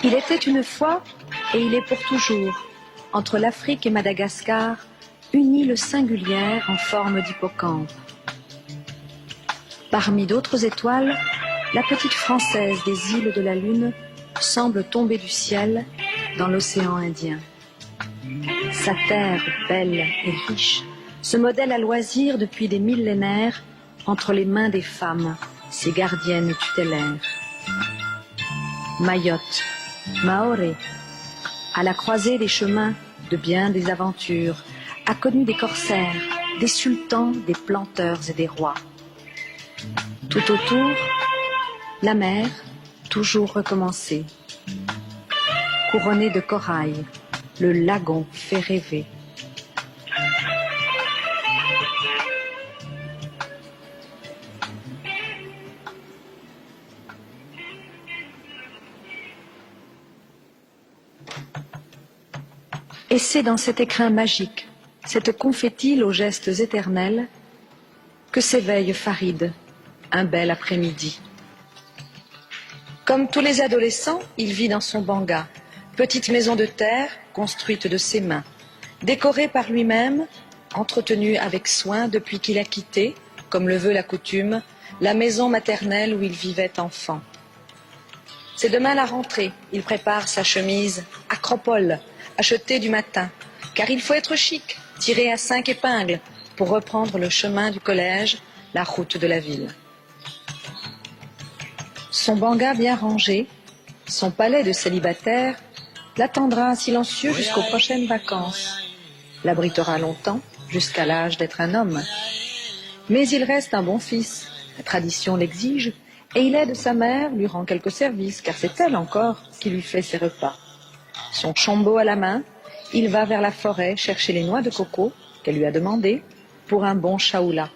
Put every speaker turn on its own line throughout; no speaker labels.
Il était une fois, et il est pour toujours, entre l'Afrique et Madagascar, une île singulière en forme d'hippocampe. Parmi d'autres étoiles, la petite française des îles de la Lune semble tomber du ciel dans l'océan Indien. Sa terre, belle et riche, se modèle à loisir depuis des millénaires entre les mains des femmes, ses gardiennes tutélaires. Mayotte, Maoré, à la croisée des chemins de bien des aventures, a connu des corsaires, des sultans, des planteurs et des rois. Tout autour, la mer, toujours recommencée. Couronnée de corail, le lagon fait rêver. Et c'est dans cet écrin magique, cette confettile aux gestes éternels, que s'éveille Farid, un bel après-midi. Comme tous les adolescents, il vit dans son banga, petite maison de terre construite de ses mains, décorée par lui-même, entretenue avec soin depuis qu'il a quitté, comme le veut la coutume, la maison maternelle où il vivait enfant. C'est demain la rentrée, il prépare sa chemise acropole, achetée du matin, car il faut être chic, tiré à 5 épingles, pour reprendre le chemin du collège, la route de la ville. Son banga bien rangé, son palais de célibataire, l'attendra silencieux jusqu'aux prochaines vacances, l'abritera longtemps, jusqu'à l'âge d'être un homme. Mais il reste un bon fils, la tradition l'exige, et il aide sa mère, lui rend quelques services, car c'est elle encore qui lui fait ses repas. Son chombo à la main, il va vers la forêt chercher les noix de coco qu'elle lui a demandées pour un bon chaoula.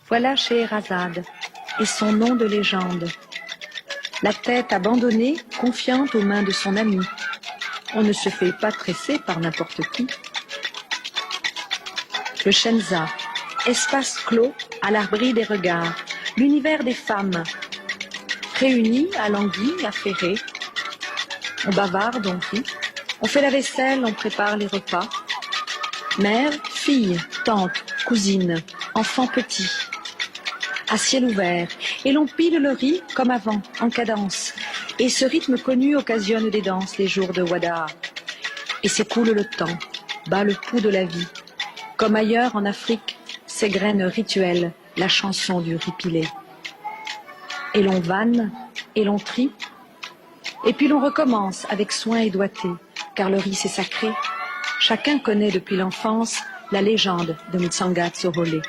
Voilà Scheherazade et son nom de légende. La tête abandonnée, confiante aux mains de son ami. On ne se fait pas tresser par n'importe qui. Le Shenza, espace clos à l'abri des regards, l'univers des femmes, réunies à l'anguille affairée. On bavarde, on rit, on fait la vaisselle, on prépare les repas. Mère, fille, tante, cousine, enfant petit. À ciel ouvert, et l'on pile le riz comme avant, en cadence. Et ce rythme connu occasionne des danses les jours de Wada. Et s'écoule le temps, bat le pouls de la vie. Comme ailleurs en Afrique, s'égrène rituel la chanson du riz pilé. Et l'on vanne, et l'on trie, et puis l'on recommence avec soin et doigté, car le riz c'est sacré. Chacun connaît depuis l'enfance la légende de Mtsangat Sorolé.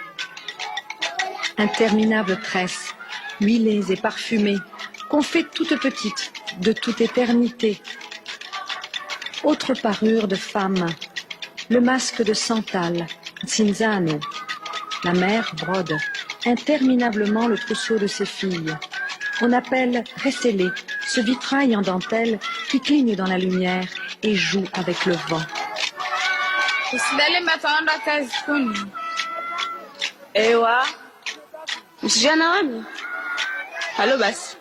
Interminables tresses, huilées et parfumées, qu'on fait toutes petites, de toute éternité. Autre parure de femme, le masque de santal, Tsinzano. La mère brode interminablement le trousseau de ses filles. On appelle resselé ce vitrail en dentelle qui cligne dans la lumière et joue avec le vent.
Ewa, msichana wangu. Halo basi.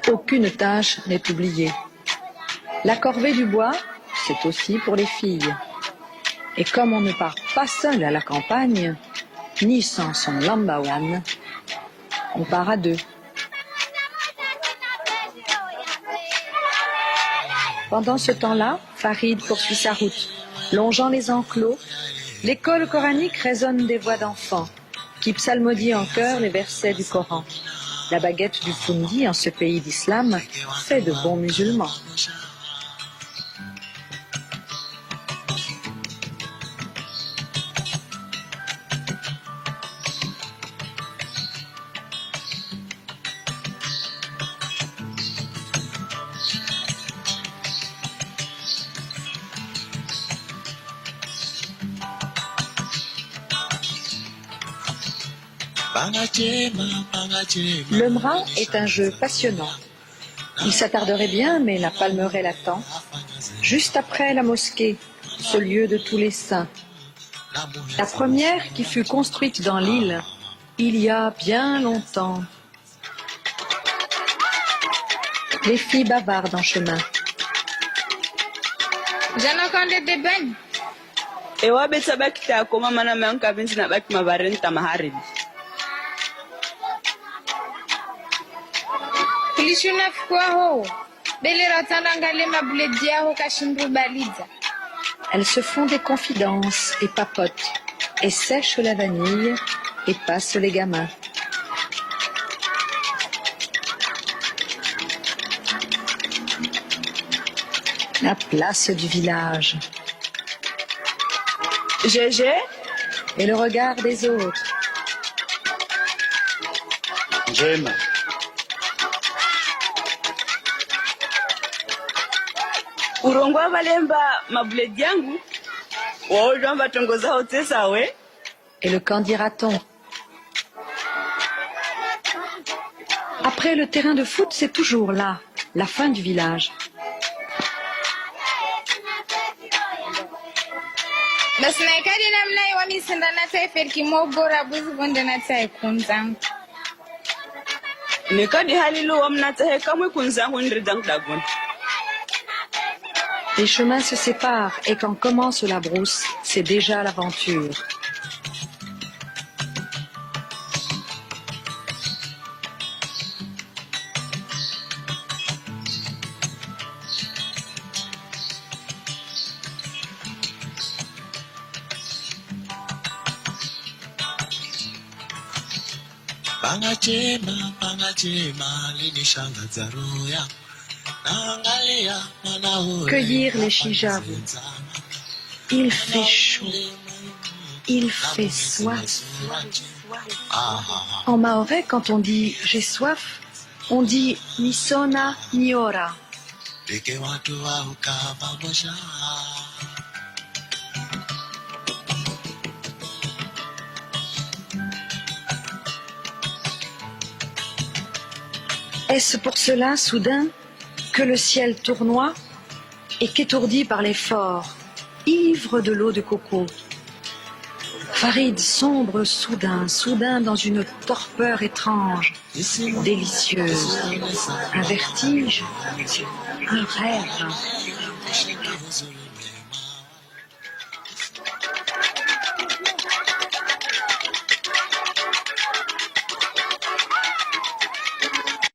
Aucune tâche n'est oubliée. La corvée du bois, c'est aussi pour les filles. Et comme on ne part pas seul à la campagne, ni sans son lambawan, on part à deux. Pendant ce temps-là, Farid poursuit sa route, longeant les enclos. L'école coranique résonne des voix d'enfants, qui psalmodient en chœur les versets du Coran. La baguette du Fundi, en ce pays d'islam, fait de bons musulmans. Le mra est un jeu passionnant. Il s'attarderait bien, mais la Palmeraie l'attend. Juste après la mosquée, ce lieu de tous les saints. La première qui fut construite dans l'île, il y a bien longtemps. Les filles bavardent en chemin.
Jana kande de ben. Ewa betsa bakita koma mana manka binti na baki mabarenta maharibi. Kilishuna fikwa ho. Bele ratanda ngale mabledia ho kashimbu baliza.
Elles se font des confidences et papotent, et sèchent la vanille et passent les gamins. La place du village.
Gégé
et le regard des autres.
Njema.
Urongwa balemba mabuledi yangu. Wao batongoza hotesa we.
Et le qu'en dira-t-on? Après le terrain de foot, c'est toujours là, la fin du village. Les chemins se séparent et quand commence la brousse, c'est déjà l'aventure. Cueillir les chijaves. Il fait chaud. Il fait soif. En mahorais, quand on dit j'ai soif, on dit ni sona ni ora. Est-ce pour cela, soudain, que le ciel tournoie et qu'étourdi par l'effort, ivre de l'eau de coco, Farid sombre soudain dans une torpeur étrange, délicieuse, un vertige, un rêve.